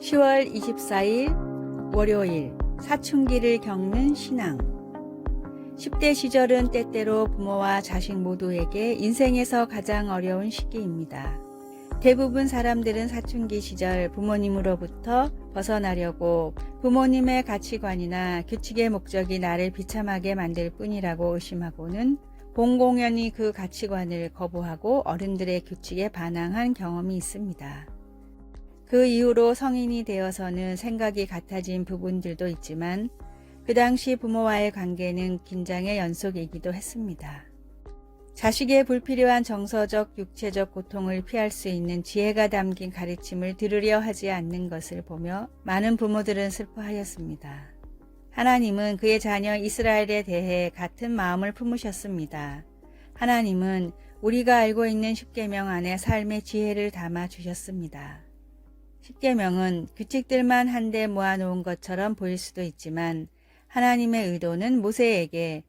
10월 24일 월요일 사춘기를 겪는 신앙. 10대 시절은 때때로 부모와 자식 모두에게 인생에서 가장 어려운 시기입니다. 대부분 사람들은 사춘기 시절 부모님으로부터 벗어나려고 부모님의 가치관이나 규칙의 목적이 나를 비참하게 만들 뿐이라고 의심하고는 공공연히 그 가치관을 거부하고 어른들의 규칙에 반항한 경험이 있습니다. 그 이후로 성인이 되어서는 생각이 같아진 부분들도 있지만 그 당시 부모와의 관계는 긴장의 연속이기도 했습니다. 자식의 불필요한 정서적, 육체적 고통을 피할 수 있는 지혜가 담긴 가르침을 들으려 하지 않는 것을 보며 많은 부모들은 슬퍼하였습니다. 하나님은 그의 자녀 이스라엘에 대해 같은 마음을 품으셨습니다. 하나님은 우리가 알고 있는 십계명 안에 삶의 지혜를 담아 주셨습니다. 십계명은 규칙들만 한데 모아놓은 것처럼 보일 수도 있지만 하나님의 의도는 모세에게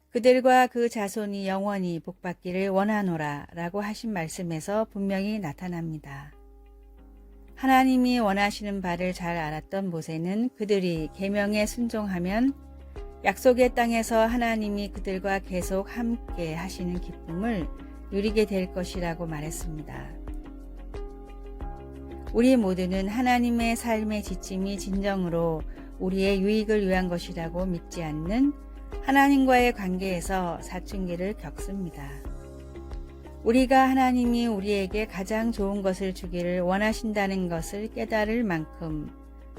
그들과 그 자손이 영원히 복받기를 원하노라 라고 하신 말씀에서 분명히 나타납니다. 하나님이 원하시는 바를 잘 알았던 모세는 그들이 계명에 순종하면 약속의 땅에서 하나님이 그들과 계속 함께 하시는 기쁨을 누리게 될 것이라고 말했습니다. 우리 모두는 하나님의 삶의 지침이 진정으로 우리의 유익을 위한 것이라고 믿지 않는 하나님과의 관계에서 사춘기를 겪습니다. 우리가 하나님이 우리에게 가장 좋은 것을 주기를 원하신다는 것을 깨달을 만큼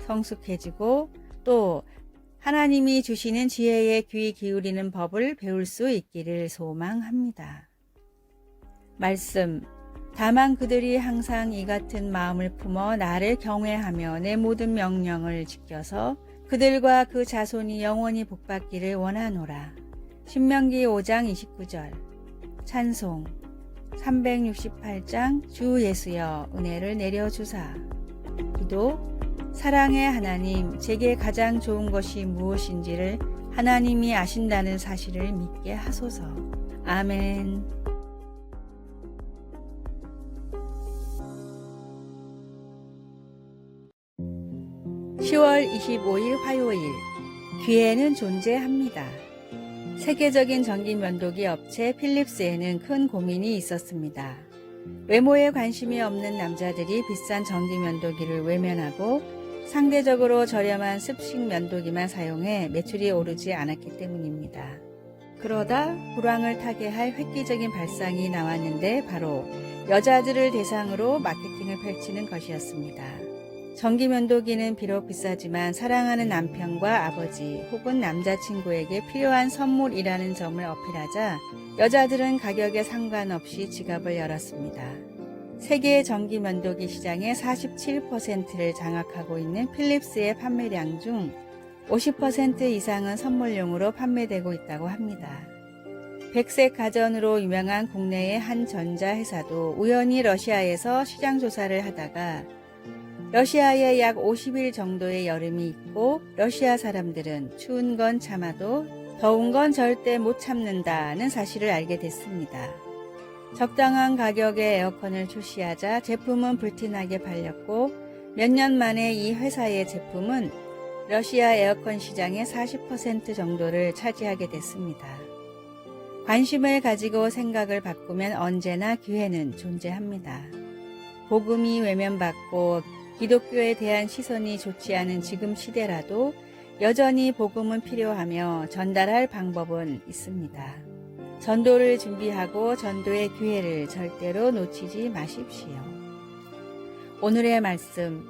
성숙해지고 또 하나님이 주시는 지혜에 귀 기울이는 법을 배울 수 있기를 소망합니다. 말씀. 다만 그들이 항상 이 같은 마음을 품어 나를 경외하며 내 모든 명령을 지켜서 그들과 그 자손이 영원히 복받기를 원하노라. 신명기 5장 29절. 찬송 368장 주 예수여 은혜를 내려주사. 기도. 사랑의 하나님, 제게 가장 좋은 것이 무엇인지를 하나님이 아신다는 사실을 믿게 하소서. 아멘. 10월 25일 화요일. 귀에는 존재합니다. 세계적인 전기 면도기 업체 필립스에는 큰 고민이 있었습니다. 외모에 관심이 없는 남자들이 비싼 전기 면도기를 외면하고 상대적으로 저렴한 습식 면도기만 사용해 매출이 오르지 않았기 때문입니다. 그러다 불황을 타게 할 획기적인 발상이 나왔는데 바로 여자들을 대상으로 마케팅을 펼치는 것이었습니다. 전기 면도기는 비록 비싸지만 사랑하는 남편과 아버지 혹은 남자친구에게 필요한 선물이라는 점을 어필하자 여자들은 가격에 상관없이 지갑을 열었습니다. 세계 전기 면도기 시장의 47%를 장악하고 있는 필립스의 판매량 중 50% 이상은 선물용으로 판매되고 있다고 합니다. 백색 가전으로 유명한 국내의 한 전자회사도 우연히 러시아에서 시장 조사를 하다가 러시아에 약 50일 정도의 여름이 있고 러시아 사람들은 추운 건 참아도 더운 건 절대 못 참는다는 사실을 알게 됐습니다. 적당한 가격의 에어컨을 출시하자 제품은 불티나게 팔렸고 몇 년 만에 이 회사의 제품은 러시아 에어컨 시장의 40% 정도를 차지하게 됐습니다. 관심을 가지고 생각을 바꾸면 언제나 기회는 존재합니다. 복음이 외면받고 기독교에 대한 시선이 좋지 않은 지금 시대라도 여전히 복음은 필요하며 전달할 방법은 있습니다. 전도를 준비하고 전도의 기회를 절대로 놓치지 마십시오. 오늘의 말씀.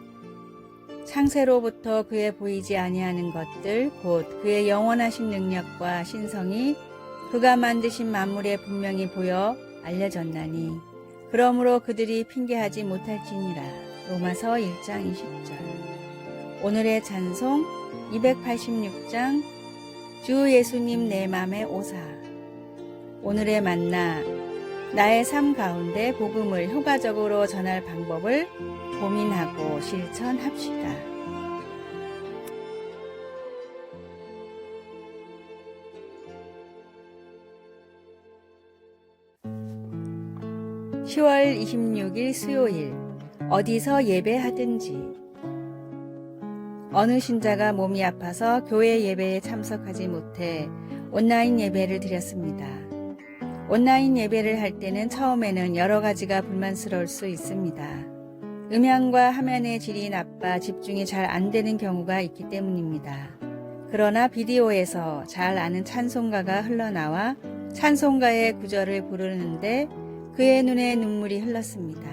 창세로부터 그의 보이지 아니하는 것들 곧 그의 영원하신 능력과 신성이 그가 만드신 만물에 분명히 보여 알려졌나니 그러므로 그들이 핑계하지 못할지니라. 로마서 1장 20절. 오늘의 찬송 286장 주 예수님 내 맘에 오사. 오늘의 만나. 나의 삶 가운데 복음을 효과적으로 전할 방법을 고민하고 실천합시다. 10월 26일 수요일. 어디서 예배하든지. 어느 신자가 몸이 아파서 교회 예배에 참석하지 못해 온라인 예배를 드렸습니다. 온라인 예배를 할 때는 처음에는 여러 가지가 불만스러울 수 있습니다. 음향과 화면의 질이 나빠 집중이 잘 안 되는 경우가 있기 때문입니다. 그러나 비디오에서 잘 아는 찬송가가 흘러나와 찬송가의 구절을 부르는데 그의 눈에 눈물이 흘렀습니다.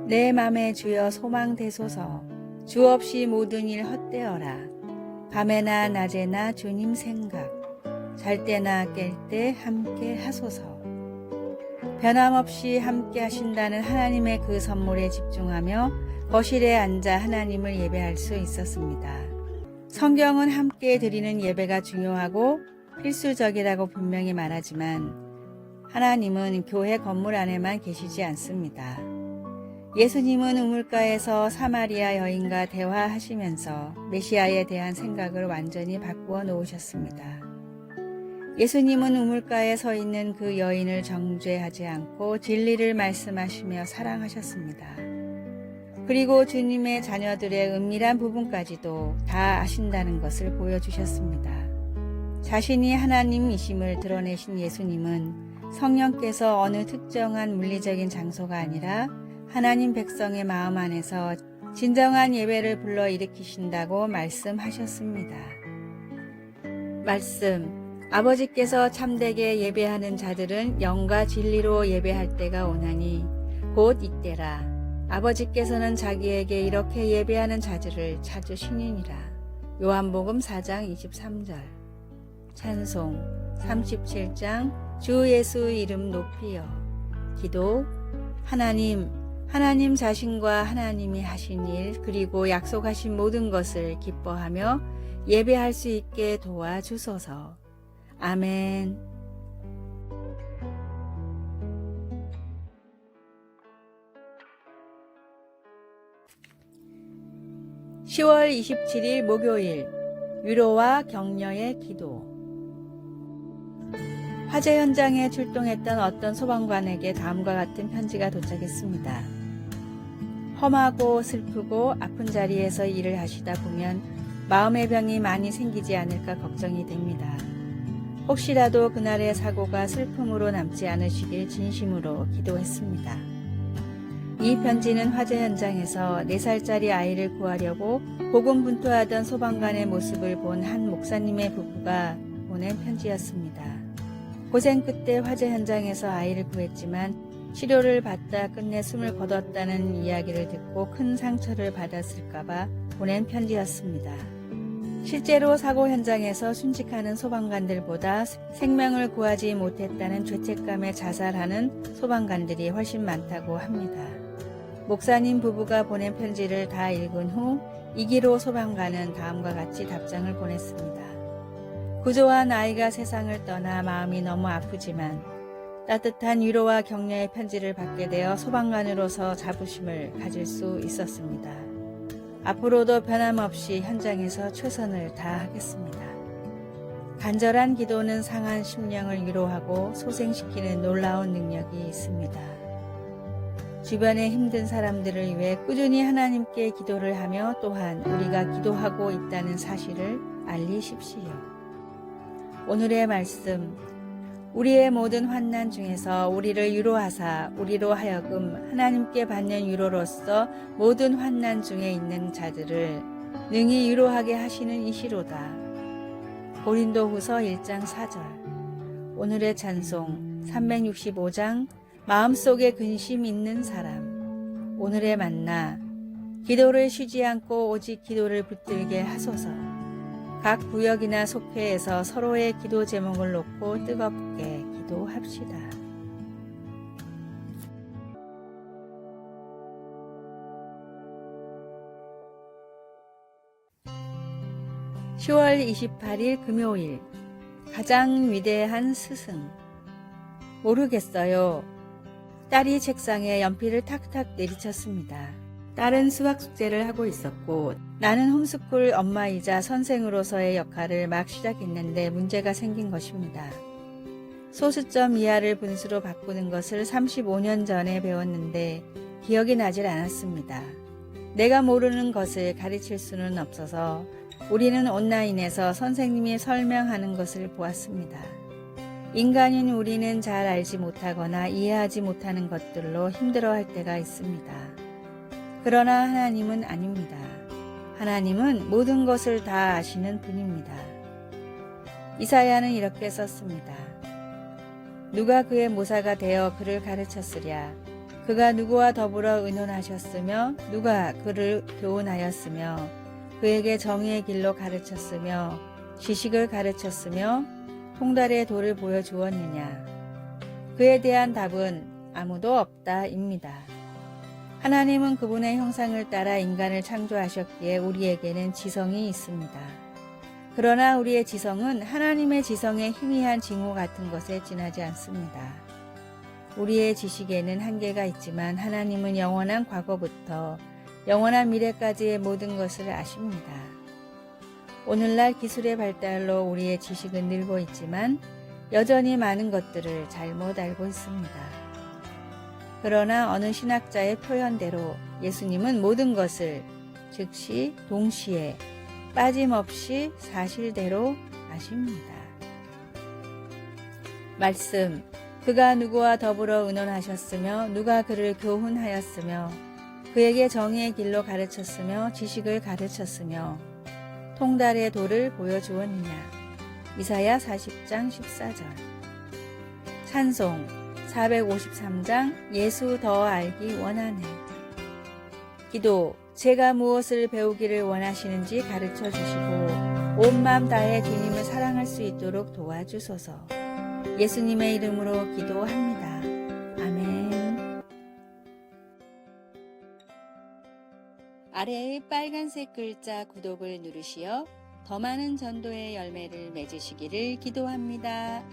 내 맘에 주여 소망되소서, 주 없이 모든 일 헛되어라. 밤에나 낮에나 주님 생각, 잘 때나 깰 때 함께 하소서. 변함없이 함께 하신다는 하나님의 그 선물에 집중하며 거실에 앉아 하나님을 예배할 수 있었습니다. 성경은 함께 드리는 예배가 중요하고 필수적이라고 분명히 말하지만 하나님은 교회 건물 안에만 계시지 않습니다. 예수님은 우물가에서 사마리아 여인과 대화하시면서 메시아에 대한 생각을 완전히 바꾸어 놓으셨습니다. 예수님은 우물가에 서 있는 그 여인을 정죄하지 않고 진리를 말씀하시며 사랑하셨습니다. 그리고 주님의 자녀들의 은밀한 부분까지도 다 아신다는 것을 보여주셨습니다. 자신이 하나님이심을 드러내신 예수님은 성령께서 어느 특정한 물리적인 장소가 아니라 하나님 백성의 마음 안에서 진정한 예배를 불러일으키신다고 말씀하셨습니다. 말씀. 아버지께서 참되게 예배하는 자들은 영과 진리로 예배할 때가 오나니 곧 이때라. 아버지께서는 자기에게 이렇게 예배하는 자들을 찾으시니라. 요한복음 4장 23절. 찬송 37장 주 예수 이름 높이여. 기도. 하나님 자신과 하나님이 하신 일 그리고 약속하신 모든 것을 기뻐하며 예배할 수 있게 도와주소서. 아멘. 10월 27일 목요일 위로와 격려의 기도. 화재 현장에 출동했던 어떤 소방관에게 다음과 같은 편지가 도착했습니다. 험하고 슬프고 아픈 자리에서 일을 하시다 보면 마음의 병이 많이 생기지 않을까 걱정이 됩니다. 혹시라도 그날의 사고가 슬픔으로 남지 않으시길 진심으로 기도했습니다. 이 편지는 화재 현장에서 4살짜리 아이를 구하려고 고군분투하던 소방관의 모습을 본 한 목사님의 부부가 보낸 편지였습니다. 고생 끝에 화재 현장에서 아이를 구했지만 치료를 받다 끝내 숨을 거뒀다는 이야기를 듣고 큰 상처를 받았을까봐 보낸 편지였습니다. 실제로 사고 현장에서 순직하는 소방관들보다 생명을 구하지 못했다는 죄책감에 자살하는 소방관들이 훨씬 많다고 합니다. 목사님 부부가 보낸 편지를 다 읽은 후 이기로 소방관은 다음과 같이 답장을 보냈습니다. 구조한 아이가 세상을 떠나 마음이 너무 아프지만 따뜻한 위로와 격려의 편지를 받게 되어 소방관으로서 자부심을 가질 수 있었습니다. 앞으로도 변함없이 현장에서 최선을 다하겠습니다. 간절한 기도는 상한 심령을 위로하고 소생시키는 놀라운 능력이 있습니다. 주변의 힘든 사람들을 위해 꾸준히 하나님께 기도를 하며 또한 우리가 기도하고 있다는 사실을 알리십시오. 오늘의 말씀. 우리의 모든 환난 중에서 우리를 위로하사 우리로 하여금 하나님께 받는 위로로서 모든 환난 중에 있는 자들을 능히 위로하게 하시는 이시로다. 고린도후서 1장 4절. 오늘의 찬송 365장 마음속에 근심 있는 사람. 오늘의 만나. 기도를 쉬지 않고 오직 기도를 붙들게 하소서. 각 구역이나 속회에서 서로의 기도 제목을 놓고 뜨겁게 기도합시다. (10월 28일) 금요일. 가장 위대한 스승. 모르겠어요. 딸이 책상에 연필을 탁탁 내리쳤습니다. 딸은 수학 숙제를 하고 있었고 나는 홈스쿨 엄마이자 선생으로서의 역할을 막 시작했는데 문제가 생긴 것입니다. 소수점 이하를 분수로 바꾸는 것을 35년 전에 배웠는데 기억이 나질 않았습니다. 내가 모르는 것을 가르칠 수는 없어서 우리는 온라인에서 선생님이 설명하는 것을 보았습니다. 인간인 우리는 잘 알지 못하거나 이해하지 못하는 것들로 힘들어할 때가 있습니다. 그러나 하나님은 아닙니다. 하나님은 모든 것을 다 아시는 분입니다. 이사야는 이렇게 썼습니다. 누가 그의 모사가 되어 그를 가르쳤으랴. 그가 누구와 더불어 의논하셨으며 누가 그를 교훈하였으며 그에게 정의의 길로 가르쳤으며 지식을 가르쳤으며 통달의 도를 보여주었느냐. 그에 대한 답은 아무도 없다입니다. 하나님은 그분의 형상을 따라 인간을 창조하셨기에 우리에게는 지성이 있습니다. 그러나 우리의 지성은 하나님의 지성의 희미한 징후 같은 것에 지나지 않습니다. 우리의 지식에는 한계가 있지만 하나님은 영원한 과거부터 영원한 미래까지의 모든 것을 아십니다. 오늘날 기술의 발달로 우리의 지식은 늘고 있지만 여전히 많은 것들을 잘못 알고 있습니다. 그러나 어느 신학자의 표현대로 예수님은 모든 것을 즉시 동시에 빠짐없이 사실대로 아십니다. 말씀, 그가 누구와 더불어 의논하셨으며 누가 그를 교훈하였으며 그에게 정의의 길로 가르쳤으며 지식을 가르쳤으며 통달의 도를 보여주었느냐. 이사야 40장 14절. 찬송 453장 예수 더 알기 원하네. 기도, 제가 무엇을 배우기를 원하시는지 가르쳐 주시고 온 마음 다해 주님을 사랑할 수 있도록 도와주소서. 예수님의 이름으로 기도합니다. 아멘. 아래의 빨간색 글자 구독을 누르시어 더 많은 전도의 열매를 맺으시기를 기도합니다.